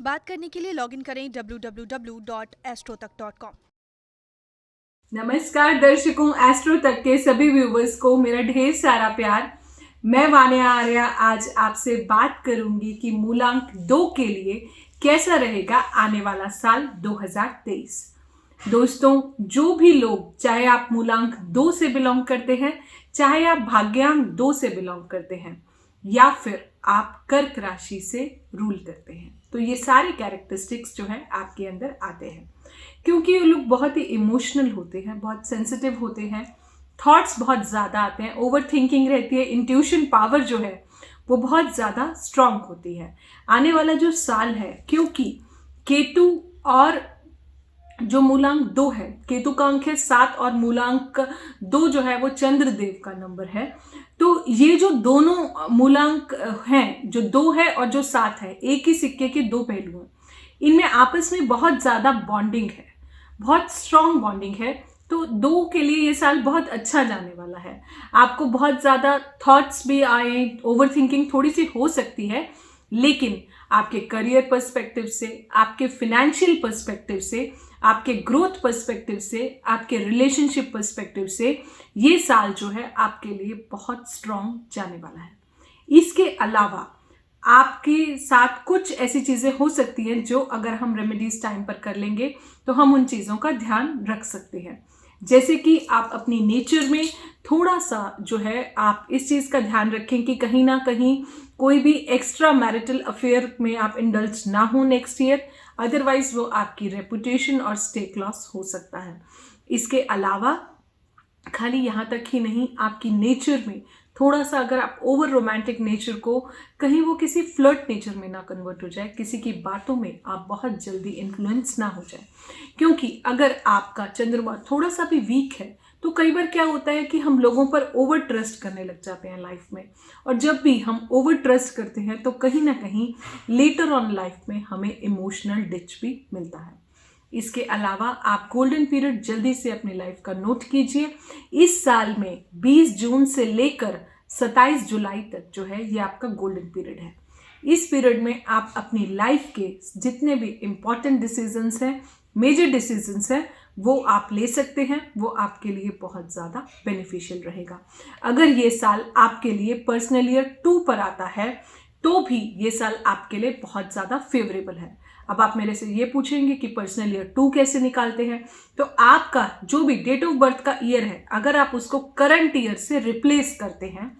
बात करने के लिए लॉगिन करें www.astrotak.com। नमस्कार दर्शकों, एस्ट्रो तक के सभी व्यूवर्स को मेरा ढेर सारा प्यार। मैं वान्या आर्या आज आपसे बात करूंगी कि मूलांक 2 के लिए कैसा रहेगा आने वाला साल 2023। दोस्तों, जो भी लोग, चाहे आप मूलांक 2 से बिलोंग करते हैं, चाहे आप भाग्यांक 2 से बिलोंग करते हैं, या फिर आप कर्क राशि से रूल करते हैं, तो ये सारे कैरेक्टरिस्टिक्स जो है आपके अंदर आते हैं। क्योंकि ये लोग बहुत ही इमोशनल होते हैं, बहुत सेंसिटिव होते हैं, थॉट्स बहुत ज़्यादा आते हैं, ओवर थिंकिंग रहती है, इंट्यूशन पावर जो है वो बहुत ज़्यादा स्ट्रांग होती है। आने वाला जो साल है, क्योंकि केतु और जो मूलांक 2 है, केतु का अंक है 7 और मूलांक 2 जो है वो चंद्रदेव का नंबर है, तो ये जो दोनों मूलांक हैं, जो 2 है और जो 7 है, एक ही सिक्के के दो पहलू हैं। इनमें आपस में बहुत ज़्यादा बॉन्डिंग है, बहुत स्ट्रॉन्ग बॉन्डिंग है। तो 2 के लिए ये साल बहुत अच्छा जाने वाला है। आपको बहुत ज़्यादा थॉट्स भी आए, ओवर थिंकिंग थोड़ी सी हो सकती है, लेकिन आपके करियर पर्सपेक्टिव से, आपके फिनेंशियल पर्सपेक्टिव से, आपके ग्रोथ पर्सपेक्टिव से, आपके रिलेशनशिप पर्सपेक्टिव से ये साल जो है आपके लिए बहुत स्ट्रॉन्ग जाने वाला है। इसके अलावा आपके साथ कुछ ऐसी चीज़ें हो सकती हैं जो अगर हम रेमेडीज टाइम पर कर लेंगे तो हम उन चीज़ों का ध्यान रख सकते हैं। जैसे कि आप अपनी नेचर में थोड़ा सा जो है आप इस चीज़ का ध्यान रखें कि कहीं ना कहीं कोई भी एक्स्ट्रा मैरिटल अफेयर में आप इंडल्ज ना हो नेक्स्ट ईयर, अदरवाइज वो आपकी रेपुटेशन और स्टेक लॉस हो सकता है। इसके अलावा खाली यहाँ तक ही नहीं, आपकी नेचर में थोड़ा सा अगर आप ओवर रोमांटिक नेचर को कहीं वो किसी फ्लर्ट नेचर में ना कन्वर्ट हो जाए, किसी की बातों में आप बहुत जल्दी इन्फ्लुएंस ना हो जाए। क्योंकि अगर आपका चंद्रमा थोड़ा सा भी वीक है तो कई बार क्या होता है कि हम लोगों पर ओवर ट्रस्ट करने लग जाते हैं लाइफ में, और जब भी हम ओवर ट्रस्ट करते हैं तो कहीं ना कहीं लेटर ऑन लाइफ में हमें इमोशनल डिच भी मिलता है। इसके अलावा आप गोल्डन पीरियड जल्दी से अपनी लाइफ का नोट कीजिए। इस साल में 20 जून से लेकर 27 जुलाई तक जो है ये आपका गोल्डन पीरियड है। इस पीरियड में आप अपनी लाइफ के जितने भी इम्पॉर्टेंट डिसीजंस हैं, मेजर डिसीजंस हैं, वो आप ले सकते हैं। वो आपके लिए बहुत ज़्यादा बेनिफिशियल रहेगा। अगर ये साल आपके लिए पर्सनल ईयर 2 पर आता है तो भी ये साल आपके लिए बहुत ज़्यादा फेवरेबल है। अब आप मेरे से ये पूछेंगे कि पर्सनल ईयर 2 कैसे निकालते हैं, तो आपका जो भी डेट ऑफ बर्थ का ईयर है, अगर आप उसको करंट ईयर से रिप्लेस करते हैं,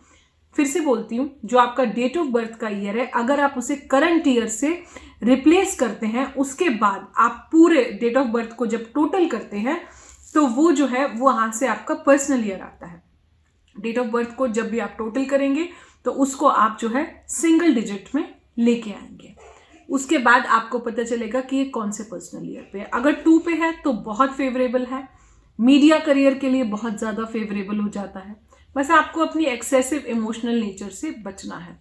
फिर से बोलती हूँ, जो आपका डेट ऑफ बर्थ का ईयर है, अगर आप उसे करंट ईयर से रिप्लेस करते हैं, उसके बाद आप पूरे डेट ऑफ बर्थ को जब टोटल करते हैं तो वो जो है वो वहाँ से आपका पर्सनल ईयर आता है। डेट ऑफ बर्थ को जब भी आप टोटल करेंगे तो उसको आप जो है सिंगल डिजिट में लेके आएंगे। उसके बाद आपको पता चलेगा कि ये कौन से पर्सनल ईयर पे है। अगर 2 पे है तो बहुत फेवरेबल है, मीडिया करियर के लिए बहुत ज़्यादा फेवरेबल हो जाता है। बस आपको अपनी एक्सेसिव इमोशनल नेचर से बचना है,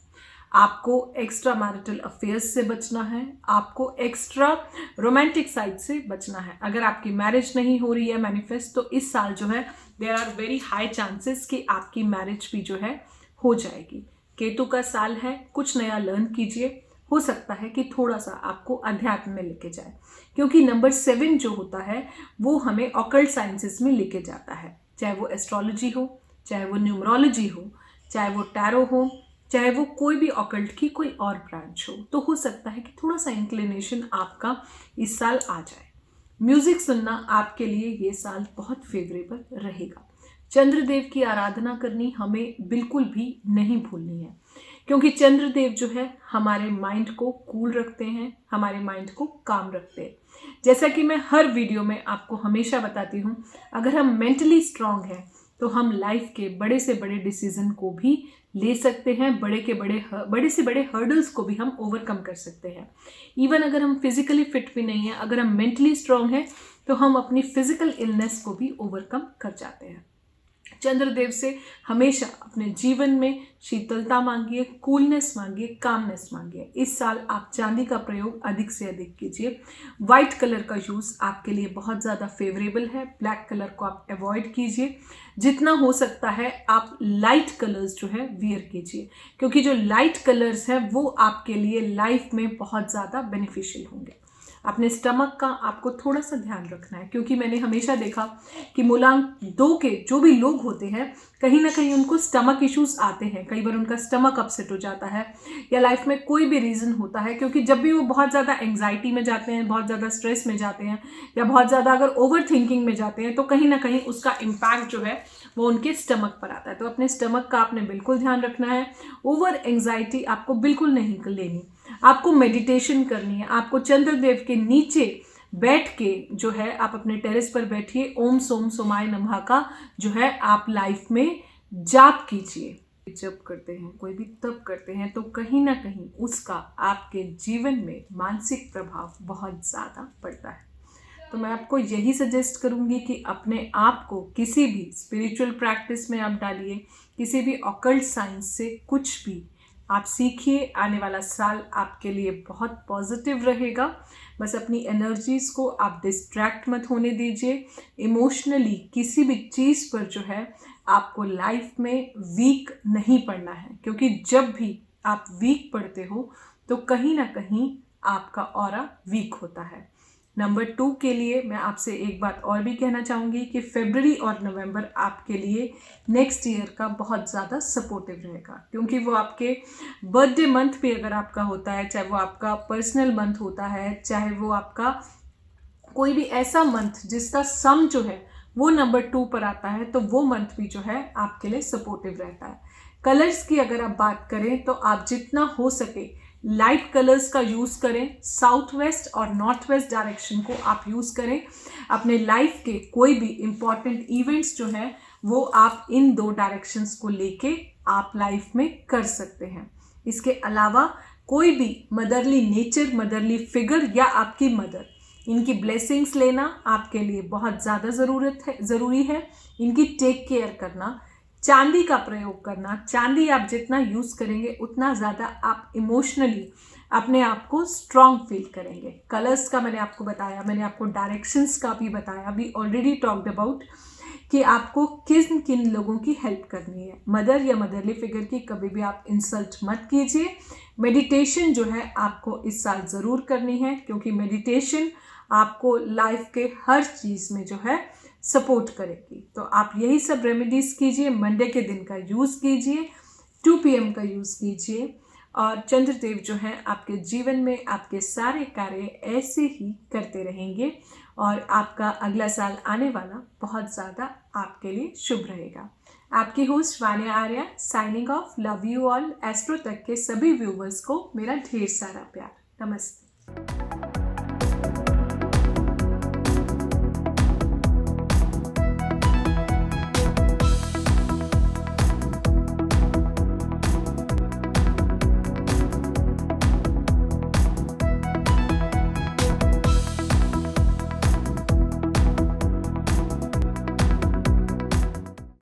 आपको एक्स्ट्रा मैरिटल अफेयर्स से बचना है, आपको एक्स्ट्रा रोमांटिक साइड से बचना है। अगर आपकी मैरिज नहीं हो रही है मैनिफेस्ट, तो इस साल जो है there are very high chances कि आपकी मैरिज भी जो है हो जाएगी। केतु का साल है, कुछ नया लर्न कीजिए। हो सकता है कि थोड़ा सा आपको अध्यात्म में लेके जाए, क्योंकि नंबर 7 जो होता है वो हमें ऑकल्ट साइंसेस में लेके जाता है। चाहे वो एस्ट्रोलॉजी हो, चाहे वो न्यूमरोलॉजी हो, चाहे वो टैरो हो, चाहे वो कोई भी ऑकल्ट की कोई और ब्रांच हो, तो हो सकता है कि थोड़ा सा इंक्लिनेशन आपका इस साल आ जाए। म्यूजिक सुनना आपके लिए ये साल बहुत फेवरेबल रहेगा। चंद्रदेव की आराधना करनी हमें बिल्कुल भी नहीं भूलनी है, क्योंकि चंद्रदेव जो है हमारे माइंड को कूल रखते हैं, हमारे माइंड को काम रखते हैं। जैसा कि मैं हर वीडियो में आपको हमेशा बताती हूँ, अगर हम मेंटली स्ट्रांग हैं तो हम लाइफ के बड़े से बड़े डिसीजन को भी ले सकते हैं, बड़े से बड़े हर्डल्स को भी हम ओवरकम कर सकते हैं। इवन अगर हम फिजिकली फिट भी नहीं हैं, अगर हम मेंटली स्ट्रांग हैं तो हम अपनी फिजिकल इलनेस को भी ओवरकम कर जाते हैं। चंद्रदेव से हमेशा अपने जीवन में शीतलता मांगिए, कूलनेस मांगिए, कामनेस मांगिए। इस साल आप चांदी का प्रयोग अधिक से अधिक कीजिए। वाइट कलर का यूज़ आपके लिए बहुत ज़्यादा फेवरेबल है। ब्लैक कलर को आप अवॉइड कीजिए। जितना हो सकता है आप लाइट कलर्स जो है वियर कीजिए, क्योंकि जो लाइट कलर्स हैं वो आपके लिए लाइफ में बहुत ज़्यादा बेनिफिशियल होंगे। अपने स्टमक का आपको थोड़ा सा ध्यान रखना है, क्योंकि मैंने हमेशा देखा कि मूलांक 2 के जो भी लोग होते हैं कहीं ना कहीं उनको स्टमक इश्यूज आते हैं। कई बार उनका स्टमक अपसेट हो जाता है या लाइफ में कोई भी रीज़न होता है, क्योंकि जब भी वो बहुत ज़्यादा एंग्जाइटी में जाते हैं, बहुत ज़्यादा स्ट्रेस में जाते हैं या बहुत ज़्यादा अगर ओवर थिंकिंग में जाते हैं तो कहीं ना कहीं उसका इम्पैक्ट जो है वो उनके स्टमक पर आता है। तो अपने स्टमक का आपने बिल्कुल ध्यान रखना है। ओवर एंग्जाइटी आपको बिल्कुल नहीं लेनी। आपको मेडिटेशन करनी है। आपको चंद्रदेव के नीचे बैठ के जो है आप अपने टेरेस पर बैठिए, ओम सोम सोमाय नमः का जो है आप लाइफ में जाप कीजिए। जब करते हैं, कोई भी तप करते हैं तो कहीं ना कहीं उसका आपके जीवन में मानसिक प्रभाव बहुत ज़्यादा पड़ता है। तो मैं आपको यही सजेस्ट करूंगी कि अपने आप को किसी भी स्पिरिचुअल प्रैक्टिस में आप डालिए, किसी भी ऑकल्ट साइंस से कुछ भी आप सीखिए। आने वाला साल आपके लिए बहुत पॉजिटिव रहेगा। बस अपनी एनर्जीज़ को आप डिस्ट्रैक्ट मत होने दीजिए। इमोशनली किसी भी चीज़ पर जो है आपको लाइफ में वीक नहीं पड़ना है, क्योंकि जब भी आप वीक पड़ते हो तो कहीं ना कहीं आपका ऑरा वीक होता है। नंबर 2 के लिए मैं आपसे एक बात और भी कहना चाहूँगी कि फरवरी और नवंबर आपके लिए नेक्स्ट ईयर का बहुत ज़्यादा सपोर्टिव रहेगा, क्योंकि वो आपके बर्थडे मंथ भी अगर आपका होता है, चाहे वो आपका पर्सनल मंथ होता है, चाहे वो आपका कोई भी ऐसा मंथ जिसका सम जो है वो नंबर 2 पर आता है, तो वो मंथ भी जो है आपके लिए सपोर्टिव रहता है। कलर्स की अगर आप बात करें तो आप जितना हो सके लाइट कलर्स का यूज़ करें। साउथ वेस्ट और नॉर्थ वेस्ट डायरेक्शन को आप यूज़ करें। अपने लाइफ के कोई भी इम्पॉर्टेंट इवेंट्स जो हैं वो आप इन 2 डायरेक्शंस को लेके आप लाइफ में कर सकते हैं। इसके अलावा कोई भी मदरली नेचर, मदरली फिगर या आपकी मदर, इनकी ब्लेसिंग्स लेना आपके लिए बहुत ज़्यादा ज़रूरी है। इनकी टेक केयर करना, चांदी का प्रयोग करना। चांदी आप जितना यूज़ करेंगे उतना ज़्यादा आप इमोशनली अपने आप को स्ट्रॉन्ग फील करेंगे। कलर्स का मैंने आपको बताया, मैंने आपको डायरेक्शंस का भी बताया। वी ऑलरेडी टॉक्ड अबाउट कि आपको किन किन लोगों की हेल्प करनी है। मदर या मदरली फिगर की कभी भी आप इंसल्ट मत कीजिए। मेडिटेशन जो है आपको इस साल ज़रूर करनी है, क्योंकि मेडिटेशन आपको लाइफ के हर चीज़ में जो है सपोर्ट करेगी। तो आप यही सब रेमेडीज़ कीजिए। मंडे के दिन का यूज़ कीजिए, 2 PM का यूज़ कीजिए, और चंद्रदेव जो है आपके जीवन में आपके सारे कार्य ऐसे ही करते रहेंगे और आपका अगला साल आने वाला बहुत ज़्यादा आपके लिए शुभ रहेगा। आपकी host Vanya Arya signing off. Love you all. Astro तक के सभी व्यूवर्स को मेरा ढेर सारा प्यार। नमस्ते।